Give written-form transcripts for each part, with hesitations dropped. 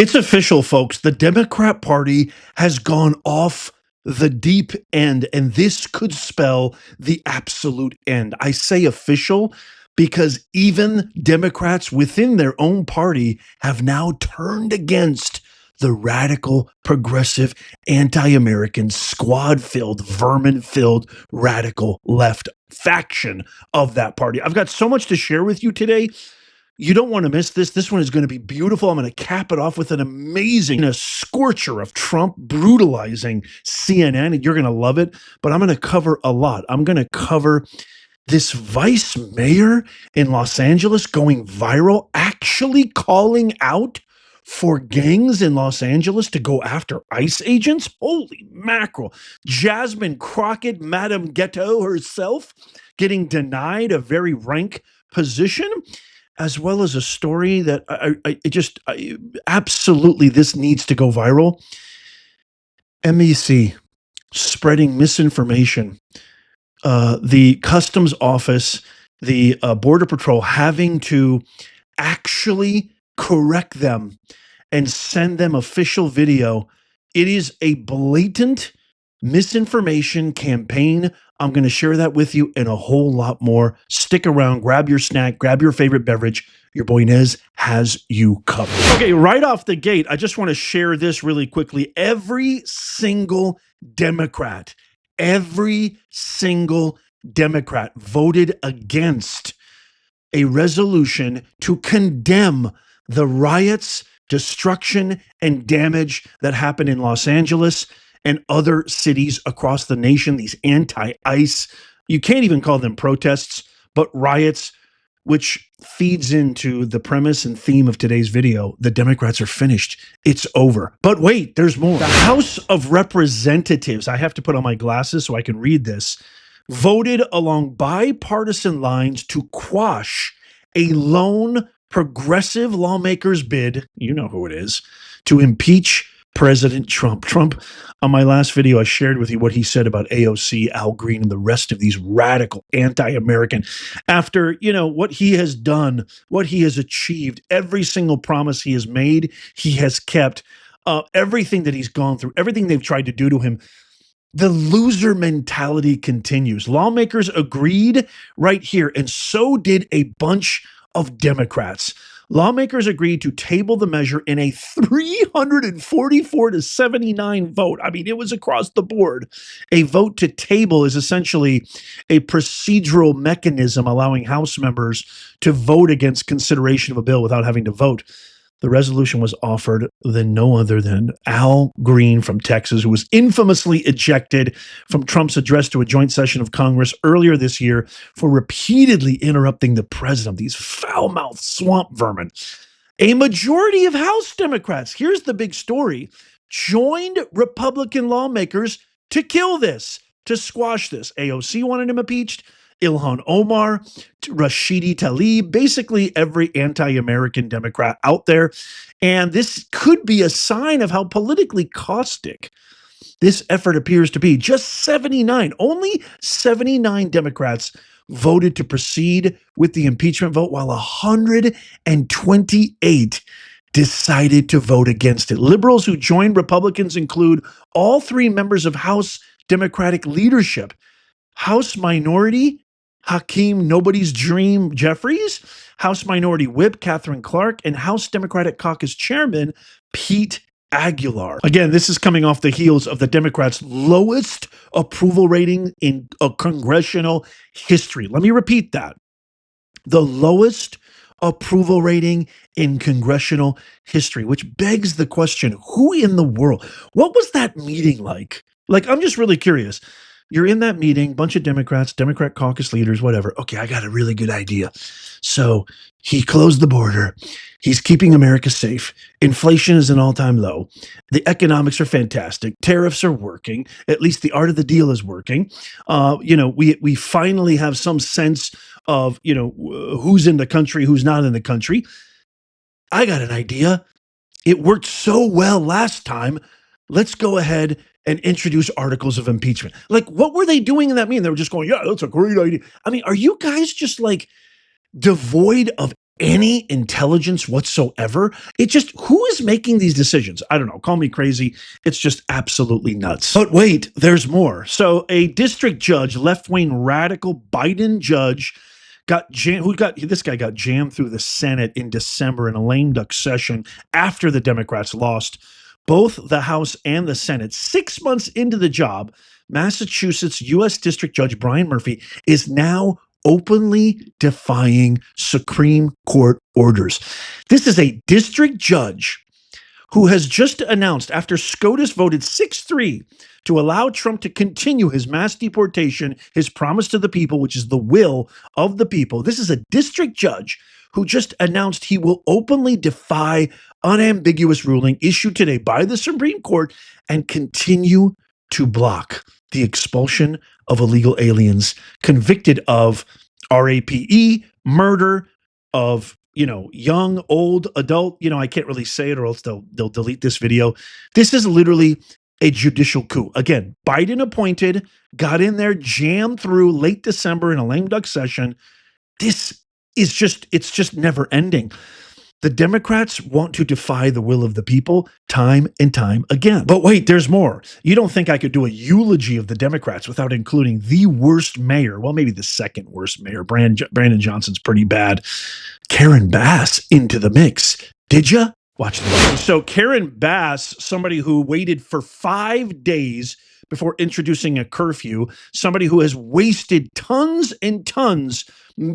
It's official, folks. The Democrat Party has gone off the deep end, and this could spell the absolute end. I say official because even Democrats within their own party have now turned against the radical, progressive, anti American, squad filled, vermin filled, radical left faction of that party. I've got so much to share with you today. You don't want to miss this. This one is going to be beautiful. I'm going to cap it off with an amazing a scorcher of Trump brutalizing CNN, and you're going to love it. But I'm going to cover a lot. I'm going to cover this vice mayor in Los Angeles going viral, actually calling out for gangs in Los Angeles to go after ICE agents. Holy mackerel. Jasmine Crockett, Madam Ghetto herself, getting denied a very rank position, as well as a story that absolutely this needs to go viral. MEC spreading misinformation. The Customs Office, the Border Patrol having to actually correct them and send them official video. It is a blatant misinformation campaign. I'm going to share that with you and a whole lot more. Stick around, grab your snack, grab your favorite beverage. Your boy Nez has you covered. Okay, right off the gate, I just want to share this really quickly. Every single Democrat voted against a resolution to condemn the riots, destruction, and damage that happened in Los Angeles and other cities across the nation, these anti-ICE, you can't even call them protests, but riots, which feeds into the premise and theme of today's video. The Democrats are finished. It's over. But wait, there's more. The House of Representatives, I have to put on my glasses so I can read this, voted along bipartisan lines to quash a lone progressive lawmaker's bid, you know who it is, to impeach President Trump. Trump, on my last video, I shared with you what he said about AOC, Al Green, and the rest of these radical anti-American. After, what he has done, what he has achieved, every single promise he has made, he has kept. Everything that he's gone through, everything they've tried to do to him, the loser mentality continues. Lawmakers agreed right here, and so did a bunch of Democrats. Lawmakers agreed to table the measure in a 344 to 79 vote. I mean, it was across the board. A vote to table is essentially a procedural mechanism allowing House members to vote against consideration of a bill without having to vote. The resolution was offered than no other than Al Green from Texas, who was infamously ejected from Trump's address to a joint session of Congress earlier this year for repeatedly interrupting the president, these foul-mouthed swamp vermin. A majority of House Democrats, here's the big story, joined Republican lawmakers to kill this, to squash this. AOC wanted him impeached. Ilhan Omar, Rashidi Tlaib, basically every anti-American Democrat out there. And this could be a sign of how politically caustic this effort appears to be. Just 79, only 79 Democrats voted to proceed with the impeachment vote, while 128 decided to vote against it. Liberals who joined Republicans include all three members of House Democratic leadership, House Minority Hakeem Nobody's Dream Jeffries, House Minority Whip Catherine Clark, and House Democratic Caucus Chairman Pete Aguilar. Again, this is coming off the heels of the Democrats' lowest approval rating in a congressional history. Let me repeat that. The lowest approval rating in congressional history, which begs the question, who in the world? What was that meeting like? I'm just really curious. You're in that meeting, bunch of Democrats, Democrat caucus leaders, whatever. Okay, I got a really good idea. So he closed the border. He's keeping America safe. Inflation is an all-time low. The economics are fantastic. Tariffs are working. At least the art of the deal is working. We finally have some sense of, who's in the country, who's not in the country. I got an idea. It worked so well last time. Let's go ahead and introduce articles of impeachment. What were they doing in that meeting? They were just going, yeah, that's a great idea. I mean, are you guys just devoid of any intelligence whatsoever. It just, who is making these decisions? I don't know. Call me crazy. It's just absolutely nuts. But wait, there's more. So a district judge, left-wing radical Biden judge, this guy got jammed through the Senate in December in a lame duck session after the Democrats lost both the House and the Senate. 6 months into the job, Massachusetts U.S. District Judge Brian Murphy is now openly defying Supreme Court orders. This is a district judge who has just announced, after SCOTUS voted 6-3 to allow Trump to continue his mass deportation, his promise to the people, which is the will of the people. This is a district judge who just announced he will openly defy unambiguous ruling issued today by the Supreme Court and continue to block the expulsion of illegal aliens convicted of RAPE, murder, of young, old, adult. I can't really say it or else they'll delete this video. This is literally a judicial coup. Again, Biden appointed, got in there, jammed through late December in a lame duck session. This is it's just never ending. The Democrats want to defy the will of the people time and time again. But wait, there's more. You don't think I could do a eulogy of the Democrats without including the worst mayor? Well, maybe the second worst mayor. Brandon Johnson's pretty bad. Karen Bass into the mix. Did you? Watch this. So Karen Bass, somebody who waited for 5 days before introducing a curfew, somebody who has wasted tons and tons,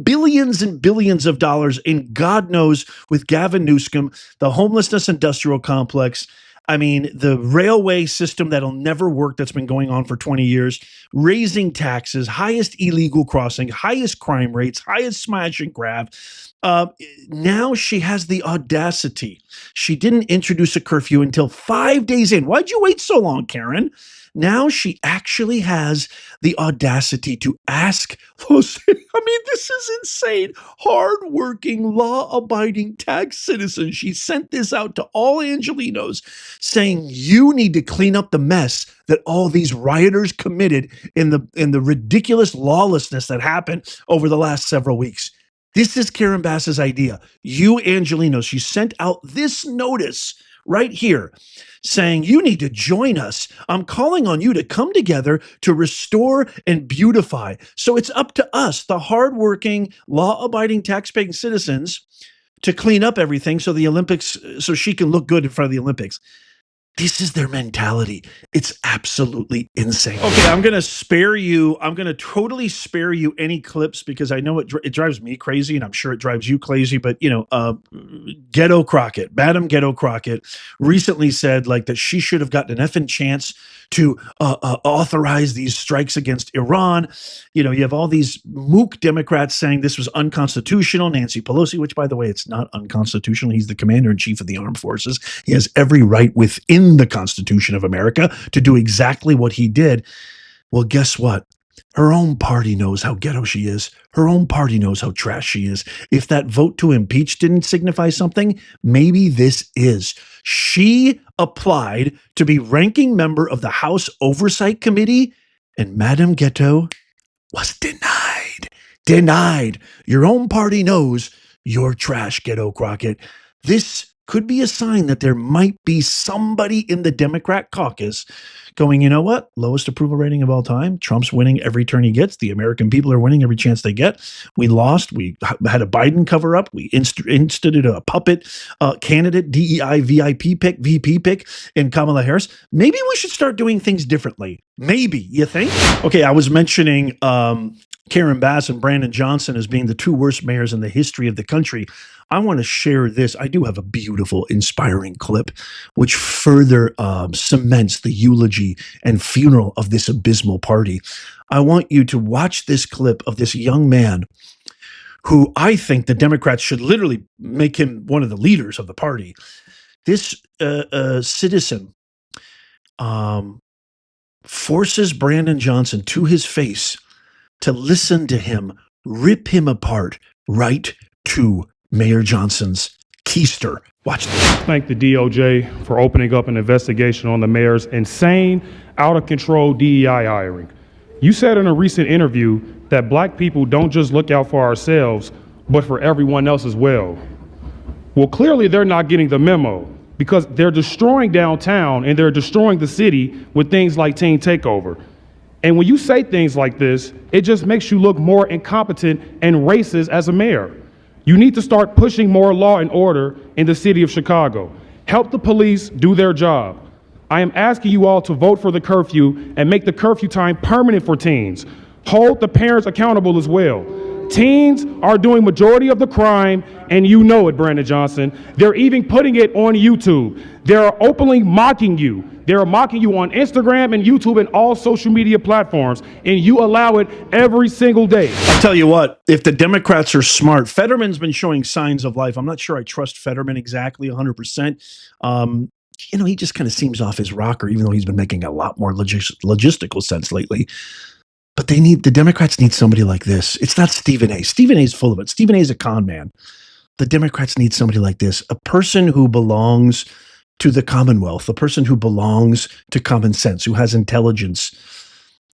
billions and billions of dollars in God knows with Gavin Newsom, the homelessness industrial complex. I mean, the railway system that'll never work, that's been going on for 20 years, raising taxes, highest illegal crossing, highest crime rates, highest smash and grab. Now she has the audacity. She didn't introduce a curfew until 5 days in. Why'd you wait so long, Karen? Now she actually has the audacity to ask those, this is insane, hardworking, law-abiding tax citizens. She sent this out to all Angelenos saying, you need to clean up the mess that all these rioters committed in the ridiculous lawlessness that happened over the last several weeks. This is Karen Bass's idea. You Angelenos, she sent out this notice right here saying, you need to join us. I'm calling on you to come together to restore and beautify. So it's up to us, the hardworking, law-abiding, tax-paying citizens, to clean up everything so the Olympics, so she can look good in front of the Olympics. This is their mentality. It's absolutely insane. Okay, I'm going to spare you. I'm going to totally spare you any clips because I know it drives me crazy and I'm sure it drives you crazy. But, Ghetto Crockett, Madam Ghetto Crockett recently said that she should have gotten an effing chance to authorize these strikes against Iran. You have all these mook Democrats saying this was unconstitutional. Nancy Pelosi, which, by the way, it's not unconstitutional. He's the commander-in-chief of the armed forces. He has every right within the Constitution of America to do exactly what he did. Well, guess what? Her own party knows how ghetto she is. Her own party knows how trash she is. If that vote to impeach didn't signify something, maybe this is. She applied to be ranking member of the House Oversight Committee, and Madam Ghetto was denied. Denied. Your own party knows you're trash, Ghetto Crockett. This could be a sign that there might be somebody in the Democrat caucus going, you know what? Lowest approval rating of all time. Trump's winning every turn he gets. The American people are winning every chance they get. We lost. We had a Biden cover up. We instituted a puppet candidate, DEI VIP pick, VP pick in Kamala Harris. Maybe we should start doing things differently. Maybe, you think? Okay, I was mentioning Karen Bass and Brandon Johnson as being the two worst mayors in the history of the country. I want to share this. I do have a beautiful, inspiring clip which further cements the eulogy and funeral of this abysmal party. I want you to watch this clip of this young man who I think the Democrats should literally make him one of the leaders of the party. This citizen forces Brandon Johnson to his face to listen to him rip him apart right to Mayor Johnson's keister. Watch this. Thank the DOJ for opening up an investigation on the mayor's insane, out-of-control DEI hiring. You said in a recent interview that Black people don't just look out for ourselves, but for everyone else as well. Well, clearly they're not getting the memo because they're destroying downtown and they're destroying the city with things like teen takeover. And when you say things like this, it just makes you look more incompetent and racist as a mayor. You need to start pushing more law and order in the city of Chicago. Help the police do their job. I am asking you all to vote for the curfew and make the curfew time permanent for teens. Hold the parents accountable as well. Teens are doing majority of the crime, and you know it, Brandon Johnson. They're even putting it on YouTube. They're openly mocking you. They're mocking you on Instagram and YouTube and all social media platforms, and you allow it every single day. I'll tell you what, if the Democrats are smart, Fetterman's been showing signs of life. I'm not sure I trust Fetterman exactly 100%. He just kind of seems off his rocker, even though he's been making a lot more logistical sense lately. But the Democrats need somebody like this. It's not Stephen A. Stephen A. is full of it. Stephen A. is a con man. The Democrats need somebody like this, a person who belongs to the Commonwealth, a person who belongs to common sense, who has intelligence.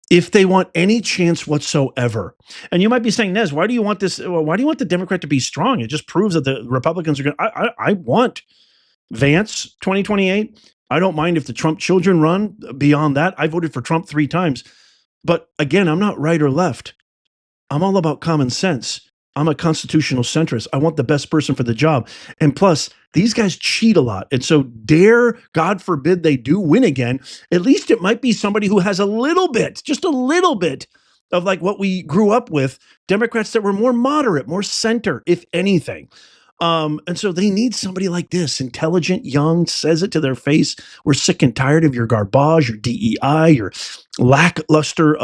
If they want any chance whatsoever, and you might be saying, Nez, why do you want this? Why do you want the Democrat to be strong? It just proves that the Republicans are going to, I want Vance 2028. I don't mind if the Trump children run beyond that. I voted for Trump 3 times. But again, I'm not right or left. I'm all about common sense. I'm a constitutional centrist. I want the best person for the job. And plus, these guys cheat a lot. And so God forbid they do win again, at least it might be somebody who has a little bit, just a little bit of like what we grew up with, Democrats that were more moderate, more center, if anything. And so they need somebody like this, intelligent, young, says it to their face. We're sick and tired of your garbage, your DEI, your lackluster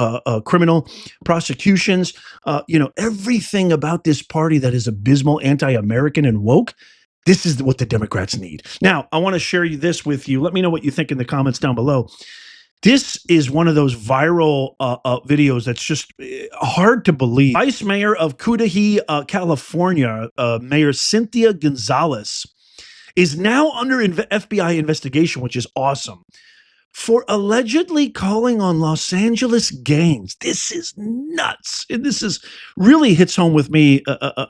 criminal prosecutions. Everything about this party that is abysmal, anti-American, and woke. This is what the Democrats need. Now, I want to share this with you. Let me know what you think in the comments down below. This is one of those viral videos that's just hard to believe. Vice Mayor of Cudahy, California, Mayor Cynthia Gonzalez, is now under FBI investigation, which is awesome, for allegedly calling on Los Angeles gangs. This is nuts. And this is really hits home with me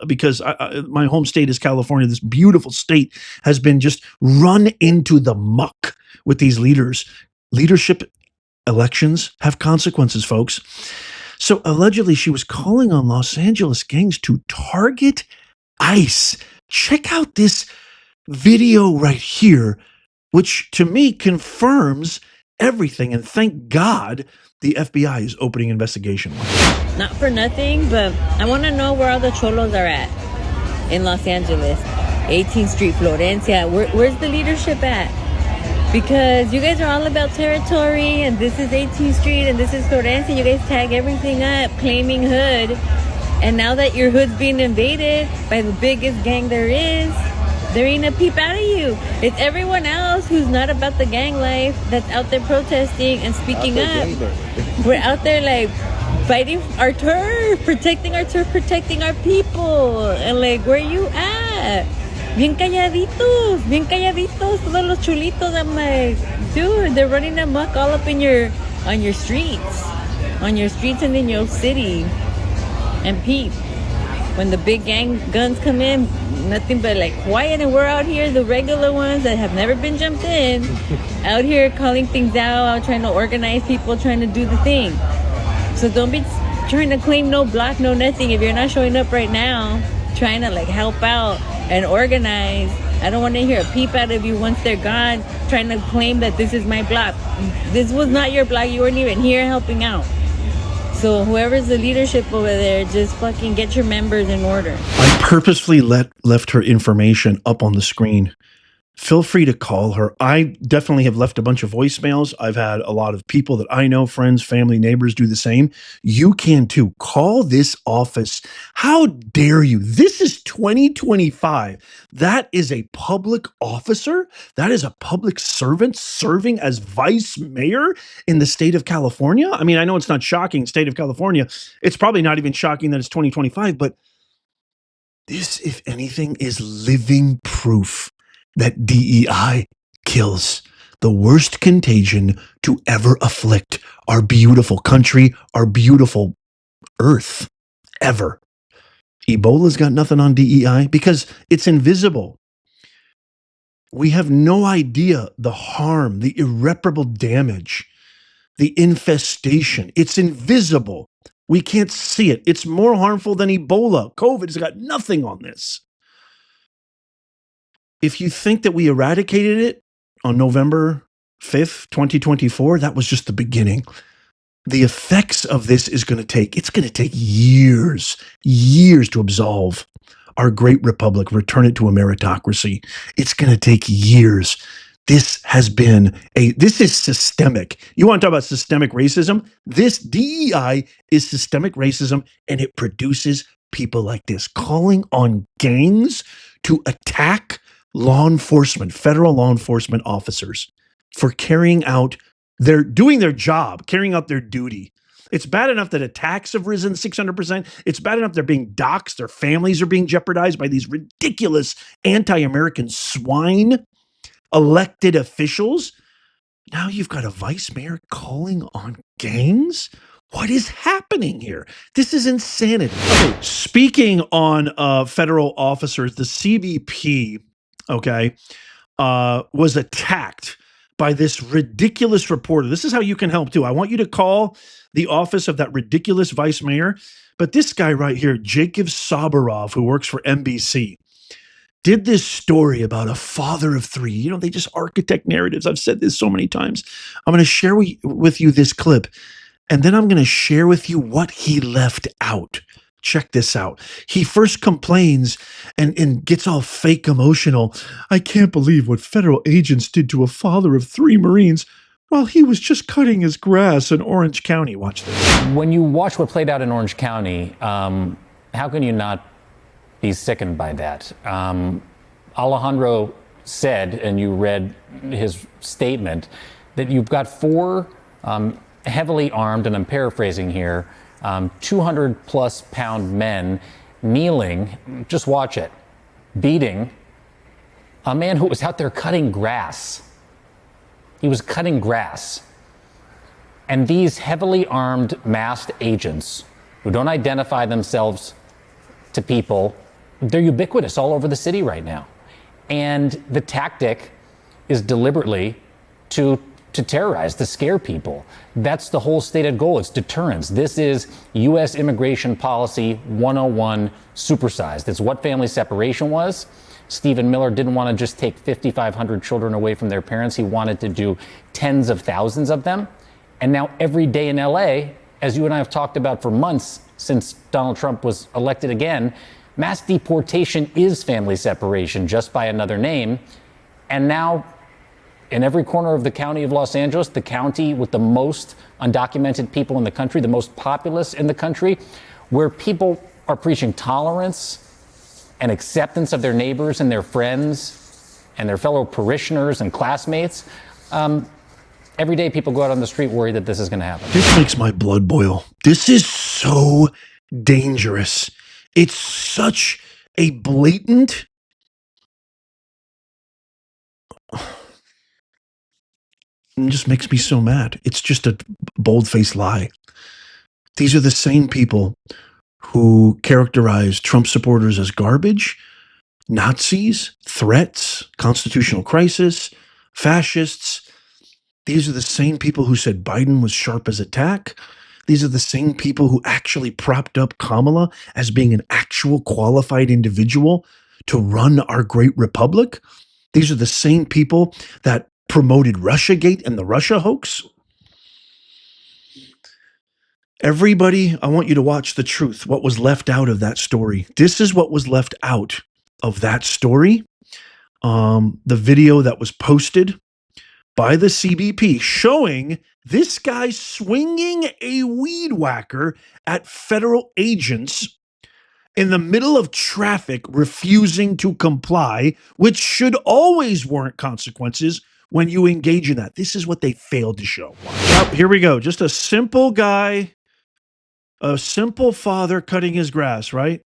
because my home state is California. This beautiful state has been just run into the muck with these leaders. Leadership elections have consequences, folks. So allegedly, she was calling on Los Angeles gangs to target ICE. Check out this video right here, which to me confirms everything. And thank God the FBI is opening investigation. Not for nothing, but I want to know where all the cholos are at in Los Angeles. 18th Street, Florencia. Where's the leadership at? Because you guys are all about territory, and this is 18th Street, and this is Florencia. You guys tag everything up, claiming hood. And now that your hood's being invaded by the biggest gang there is, there ain't a peep out of you. It's everyone else who's not about the gang life that's out there protesting and speaking up. We're out there like fighting our turf, protecting our people. And like, where you at? Bien calladitos, todos los chulitos. I'm like, dude, they're running amok all up on your streets and in your city. And peep, when the big gang guns come in, nothing but like quiet, and we're out here, the regular ones that have never been jumped in, out here calling things out, trying to organize people, trying to do the thing. So don't be trying to claim no block, no nothing. If you're not showing up right now, trying to like help out and organize, I don't want to hear a peep out of you once they're gone, trying to claim that this is my block. This was not your block. You weren't even here helping out. So whoever's the leadership over there, just fucking get your members in order. I purposefully left her information up on the screen. Feel free to call her. I definitely have left a bunch of voicemails. I've had a lot of people that I know, friends, family, neighbors, do the same. You can too. Call this office. How dare you? This is 2025. That is a public officer. That is a public servant serving as vice mayor in the state of California. I mean, I know it's not shocking, state of California. It's probably not even shocking that it's 2025, but this, if anything, is living proof that DEI kills, the worst contagion to ever afflict our beautiful country, our beautiful earth, ever. Ebola's got nothing on DEI because it's invisible. We have no idea the harm, the irreparable damage, the infestation. It's invisible. We can't see it. It's more harmful than Ebola. COVID has got nothing on this. If you think that we eradicated it on November 5th, 2024, that was just the beginning. The effects of this it's going to take years to absolve our great republic, return it to a meritocracy. It's going to take years. This is systemic. You want to talk about systemic racism? This DEI is systemic racism, and it produces people like this calling on gangs to attack law enforcement, federal law enforcement officers for doing their job, carrying out their duty. It's bad enough that attacks have risen 600%. It's bad enough they're being doxxed. Their families are being jeopardized by these ridiculous anti-American swine elected officials. Now you've got a vice mayor calling on gangs? What is happening here? This is insanity. Okay, speaking on federal officers, the CBP, was attacked by this ridiculous reporter. This is how you can help too. I want you to call the office of that ridiculous vice mayor. But this guy right here, Jacob Sabarov, who works for NBC, did this story about a father of three. You know, they just architect narratives. I've said this so many times. I'm going to share with you this clip, and then I'm going to share with you what he left out. Check this out. He first complains and gets all fake emotional. I can't believe what federal agents did to a father of three Marines while he was just cutting his grass in Orange County. Watch this. When you watch what played out in Orange County, how can you not be sickened by that? Alejandro said, and you read his statement, that you've got four heavily armed, and I'm paraphrasing here, 200 plus pound men kneeling, just watch it, beating a man who was out there cutting grass. He was cutting grass. And these heavily armed masked agents who don't identify themselves to people, they're ubiquitous all over the city right now. And the tactic is deliberately to terrorize, to scare people. That's the whole stated goal. It's deterrence. This is U.S. immigration policy 101 supersized. It's what family separation was. Stephen Miller didn't want to just take 5,500 children away from their parents. He wanted to do tens of thousands of them. And now every day in L.A., as you and I have talked about for months since Donald Trump was elected again, mass deportation is family separation, just by another name. And now, in every corner of the county of Los Angeles, the county with the most undocumented people in the country, the most populous in the country, where people are preaching tolerance and acceptance of their neighbors and their friends and their fellow parishioners and classmates, every day people go out on the street worried that this is going to happen. This makes my blood boil. This is so dangerous. It's such a blatant... It just makes me so mad. It's just a bold-faced lie. These are the same people who characterize Trump supporters as garbage, Nazis, threats, constitutional crisis, fascists. These are the same people who said Biden was sharp as a tack. These are the same people who actually propped up Kamala as being an actual qualified individual to run our great republic. These are the same people that promoted Russiagate and the Russia hoax. Everybody, I want you to watch the truth, what was left out of that story. This is what was left out of that story. The video that was posted by the CBP showing this guy swinging a weed whacker at federal agents in the middle of traffic, refusing to comply, which should always warrant consequences when you engage in that. This is what they failed to show. Now, here we go. Just a simple guy, a simple father cutting his grass, right?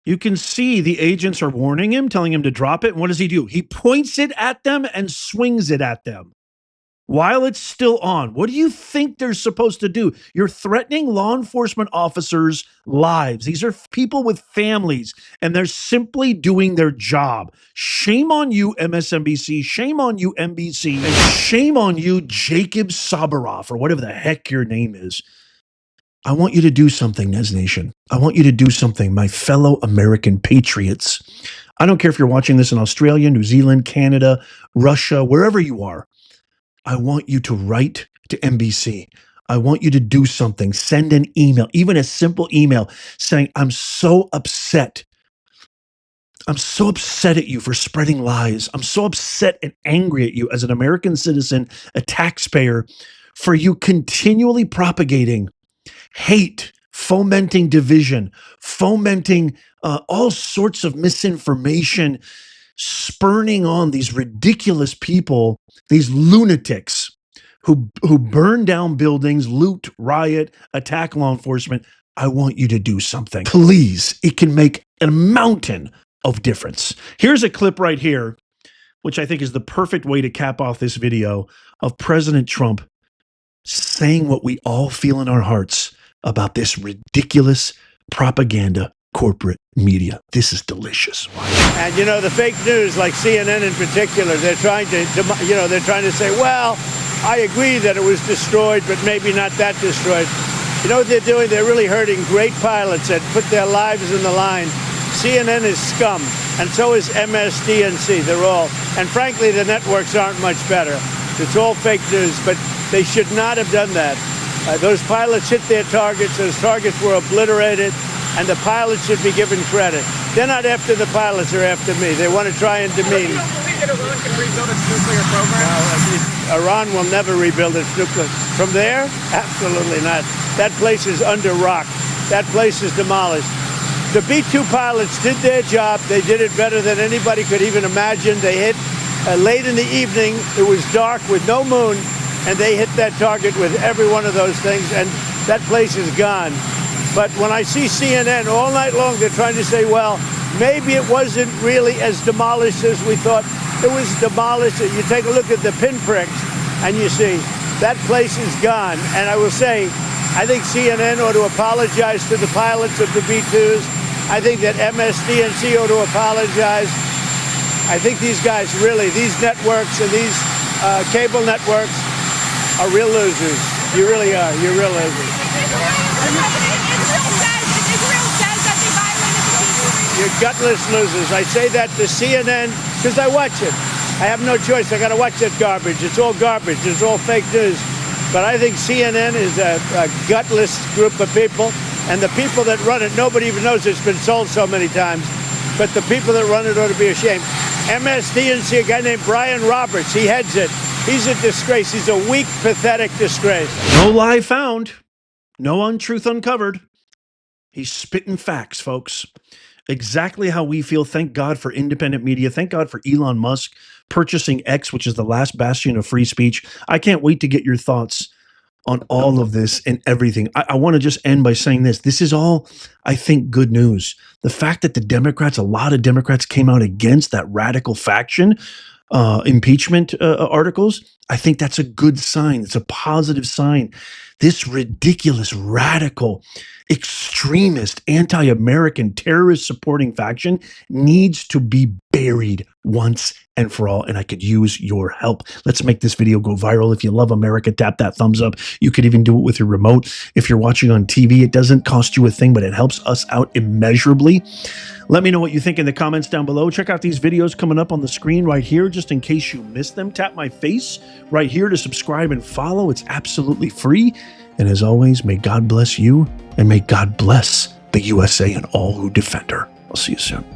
You can see the agents are warning him, telling him to drop it. And what does he do? He points it at them and swings it at them. while it's still on. What do you think they're supposed to do? You're threatening law enforcement officers' lives. These are people with families, and they're simply doing their job. Shame on you, MSNBC. Shame on you, NBC. And shame on you, Jacob Sabaroff, or whatever the heck your name is. I want you to do something, Nez Nation. I want you to do something, my fellow American patriots. I don't care if you're watching this in Australia, New Zealand, Canada, Russia, wherever you are. I want you to write to NBC. I want you to do something. Send an email, even a simple email saying, I'm so upset. I'm so upset at you for spreading lies. I'm so upset and angry at you as an American citizen, a taxpayer, for you continually propagating hate, fomenting division, fomenting all sorts of misinformation, spurning on these ridiculous people, these lunatics who burn down buildings, loot, riot, attack law enforcement. I want you to do something. Please, it can make a mountain of difference. Here's a clip right here, which I think is the perfect way to cap off this video, of President Trump saying what we all feel in our hearts about this ridiculous propaganda corporate media. This is delicious. And you know, the fake news, like CNN in particular, they're trying to say, well, I agree that it was destroyed, but maybe not that destroyed. You know what they're doing? They're really hurting great pilots that put their lives in the line. CNN is scum, and so is MSDNC. They're all, and frankly, the networks aren't much better. It's all fake news, but they should not have done that. Those pilots hit their targets. Those targets were obliterated, and the pilots should be given credit. They're not after the pilots, they're after me. They want to try and demean. You don't believe that Iran can rebuild its nuclear program? No, Iran will never rebuild its nuclear. From there? Absolutely not. That place is under rock. That place is demolished. The B-2 pilots did their job. They did it better than anybody could even imagine. They hit late in the evening. It was dark with no moon, and they hit that target with every one of those things, and that place is gone. But when I see CNN all night long, they're trying to say, well, maybe it wasn't really as demolished as we thought. It was demolished. You take a look at the pinpricks, and you see that place is gone. And I will say, I think CNN ought to apologize to the pilots of the B-2s. I think that MSDNC ought to apologize. I think these guys really, these networks and these cable networks are real losers. You really are. You're real losers. You're gutless losers. I say that to CNN because I watch it. I have no choice. I got to watch that garbage. It's all garbage. It's all fake news. But I think CNN is a gutless group of people. And the people that run it, nobody even knows it's been sold so many times. But the people that run it ought to be ashamed. MSDNC, a guy named Brian Roberts, he heads it. He's a disgrace. He's a weak, pathetic disgrace. No lie found. No untruth uncovered. He's spitting facts, folks. Exactly how we feel. Thank God for independent media. Thank God for Elon Musk purchasing X, which is the last bastion of free speech. I can't wait to get your thoughts on all of this and everything. I want to just end by saying this. This is all, I think, good news. The fact that the Democrats, a lot of Democrats came out against that radical faction impeachment articles, I think that's a good sign. It's a positive sign. This ridiculous, radical, extremist, anti-American, terrorist-supporting faction needs to be buried once and for all, and I could use your help. Let's make this video go viral. If you love America, tap that thumbs up. You could even do it with your remote. If you're watching on TV, it doesn't cost you a thing, but it helps us out immeasurably. Let me know what you think in the comments down below. Check out these videos coming up on the screen right here, just in case you missed them. Tap my face right here to subscribe and follow. It's absolutely free. And as always, may God bless you, and may God bless the USA and all who defend her. I'll see you soon.